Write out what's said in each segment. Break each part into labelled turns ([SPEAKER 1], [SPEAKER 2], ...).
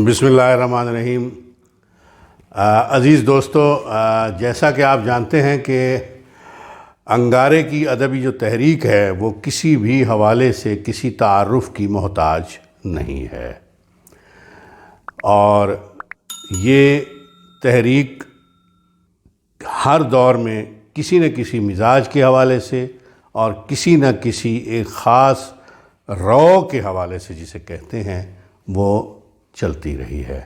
[SPEAKER 1] بسم اللہ الرحمن الرحیم۔ عزیز دوستو، جیسا کہ آپ جانتے ہیں کہ انگارے کی ادبی جو تحریک ہے وہ کسی بھی حوالے سے کسی تعارف کی محتاج نہیں ہے، اور یہ تحریک ہر دور میں کسی نہ کسی مزاج کے حوالے سے اور کسی نہ کسی ایک خاص رو کے حوالے سے جسے کہتے ہیں وہ چلتی رہی ہے۔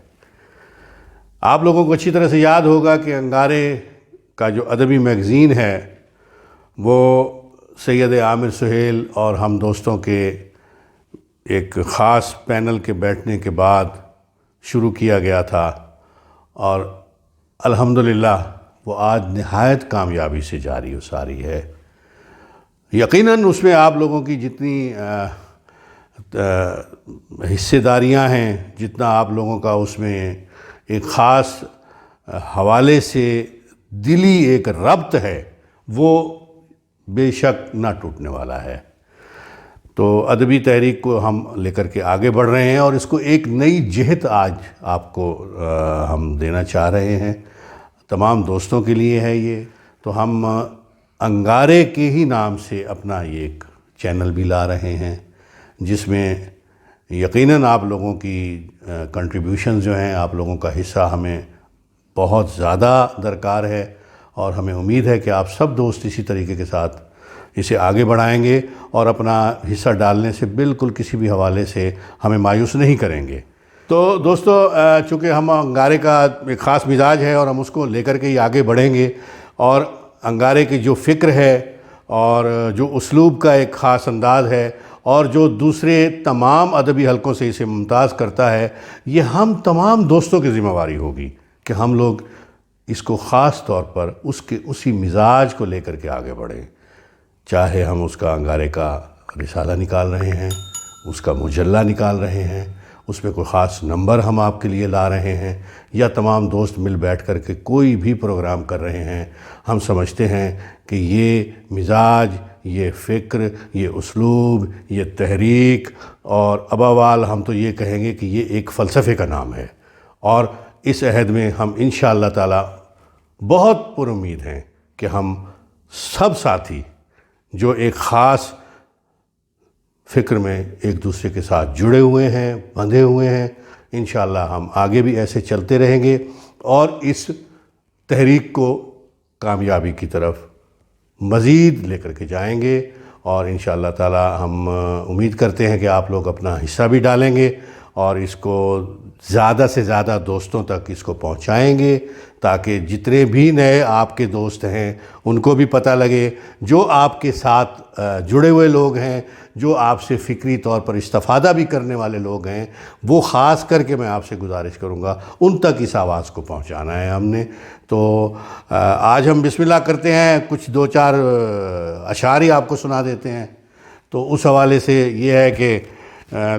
[SPEAKER 1] آپ لوگوں کو اچھی طرح سے یاد ہوگا کہ انگارے کا جو ادبی میگزین ہے وہ سید عامر سہیل اور ہم دوستوں کے ایک خاص پینل کے بیٹھنے کے بعد شروع کیا گیا تھا، اور الحمدللہ وہ آج نہایت کامیابی سے جاری و ساری ہے۔ یقیناً اس میں آپ لوگوں کی جتنی حصے داریاں ہیں، جتنا آپ لوگوں کا اس میں ایک خاص حوالے سے دلی ایک ربط ہے، وہ بے شک نہ ٹوٹنے والا ہے۔ تو ادبی تحریک کو ہم لے کر کے آگے بڑھ رہے ہیں، اور اس کو ایک نئی جہت آج آپ کو ہم دینا چاہ رہے ہیں۔ تمام دوستوں کے لیے ہے یہ، تو ہم انگارے کے ہی نام سے اپنا یہ ایک چینل بھی لا رہے ہیں، جس میں یقیناً آپ لوگوں کی کنٹریبیوشنز جو ہیں، آپ لوگوں کا حصہ ہمیں بہت زیادہ درکار ہے، اور ہمیں امید ہے کہ آپ سب دوست اسی طریقے کے ساتھ اسے آگے بڑھائیں گے اور اپنا حصہ ڈالنے سے بالکل کسی بھی حوالے سے ہمیں مایوس نہیں کریں گے۔ تو دوستو، چونکہ ہم انگارے کا ایک خاص مزاج ہے اور ہم اس کو لے کر کے ہی آگے بڑھیں گے، اور انگارے کی جو فکر ہے اور جو اسلوب کا ایک خاص انداز ہے اور جو دوسرے تمام ادبی حلقوں سے اسے ممتاز کرتا ہے، یہ ہم تمام دوستوں کی ذمہ داری ہوگی کہ ہم لوگ اس کو خاص طور پر اسی مزاج کو لے کر کے آگے بڑھیں۔ چاہے ہم اس کا انگارے کا رسالہ نکال رہے ہیں، اس کا مجلہ نکال رہے ہیں، اس میں کوئی خاص نمبر ہم آپ کے لیے لا رہے ہیں، یا تمام دوست مل بیٹھ کر کے کوئی بھی پروگرام کر رہے ہیں، ہم سمجھتے ہیں کہ یہ مزاج، یہ فکر، یہ اسلوب، یہ تحریک، اور اباوال ہم تو یہ کہیں گے کہ یہ ایک فلسفے کا نام ہے، اور اس عہد میں ہم انشاءاللہ تعالی بہت پر امید ہیں کہ ہم سب ساتھی جو ایک خاص فکر میں ایک دوسرے کے ساتھ جڑے ہوئے ہیں، بندھے ہوئے ہیں، انشاءاللہ ہم آگے بھی ایسے چلتے رہیں گے اور اس تحریک کو کامیابی کی طرف مزید لے کر کے جائیں گے، اور انشاءاللہ تعالی ہم امید کرتے ہیں کہ آپ لوگ اپنا حصہ بھی ڈالیں گے اور اس کو زیادہ سے زیادہ دوستوں تک اس کو پہنچائیں گے، تاکہ جتنے بھی نئے آپ کے دوست ہیں ان کو بھی پتہ لگے، جو آپ کے ساتھ جڑے ہوئے لوگ ہیں، جو آپ سے فکری طور پر استفادہ بھی کرنے والے لوگ ہیں، وہ خاص کر کے میں آپ سے گزارش کروں گا ان تک اس آواز کو پہنچانا ہے ہم نے۔ تو آج ہم بسم اللہ کرتے ہیں، کچھ دو چار اشعار ہی آپ کو سنا دیتے ہیں۔ تو اس حوالے سے یہ ہے کہ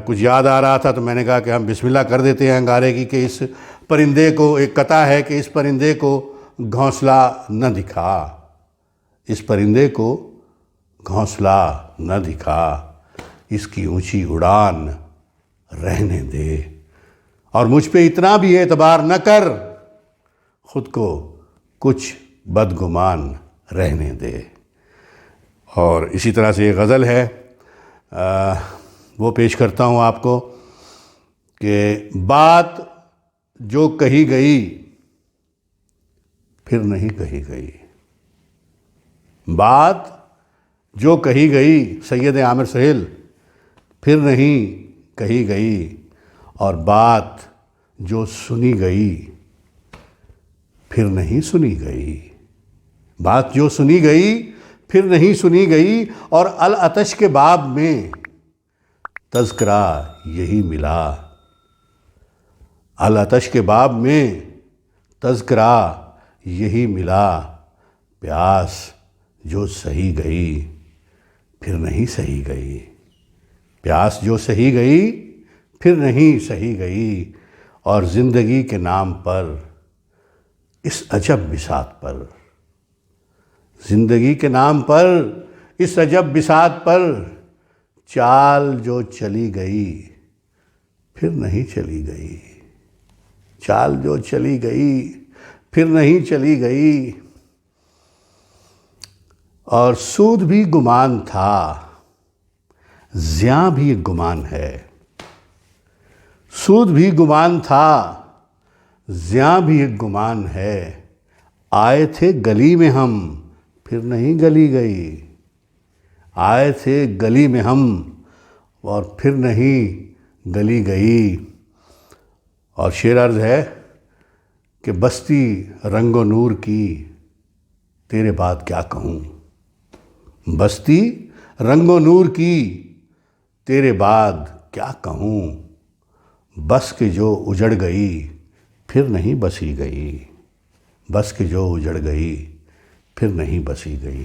[SPEAKER 1] کچھ یاد آ رہا تھا تو میں نے کہا کہ ہم بسم اللہ کر دیتے ہیں انگارے کی، کہ اس پرندے کو، ایک قطع ہے کہ اس پرندے کو گھونسلہ نہ دکھا، اس پرندے کو گھونسلہ نہ دکھا، اس کی اونچی اڑان رہنے دے، اور مجھ پہ اتنا بھی اعتبار نہ کر، خود کو کچھ بدگمان رہنے دے۔ اور اسی طرح سے ایک غزل ہے، وہ پیش کرتا ہوں آپ کو کہ بات جو کہی گئی پھر نہیں کہی گئی، بات جو کہی گئی سید عامر سہیل پھر نہیں کہی گئی، اور بات جو سنی گئی پھر نہیں سنی گئی، بات جو سنی گئی پھر نہیں سنی گئی، اور العطش کے باب میں تذکرہ یہی ملا، العطش کے باب میں تذکرہ یہی ملا، پیاس جو سہی گئی پھر نہیں سہی گئی، پیاس جو سہی گئی پھر نہیں سہی گئی، اور زندگی کے نام پر اس عجب بساط پر، زندگی کے نام پر اس عجب بساط پر، چال جو چلی گئی پھر نہیں چلی گئی، چال جو چلی گئی پھر نہیں چلی گئی، اور سود بھی گمان تھا، زیاں بھی ایک گمان ہے۔ سود بھی گمان تھا، زیاں بھی ایک گمان ہے، آئے تھے گلی میں ہم پھر نہیں گلی گئی، آئے تھے گلی میں ہم اور پھر نہیں گلی گئی۔ اور شعر عرض ہے کہ بستی رنگ و نور کی تیرے بعد کیا کہوں، بستی رنگ و نور کی تیرے بعد کیا کہوں، بس کہ جو اجڑ گئی پھر نہیں بسی گئی، بس کہ جو اجڑ گئی پھر نہیں بسی گئی۔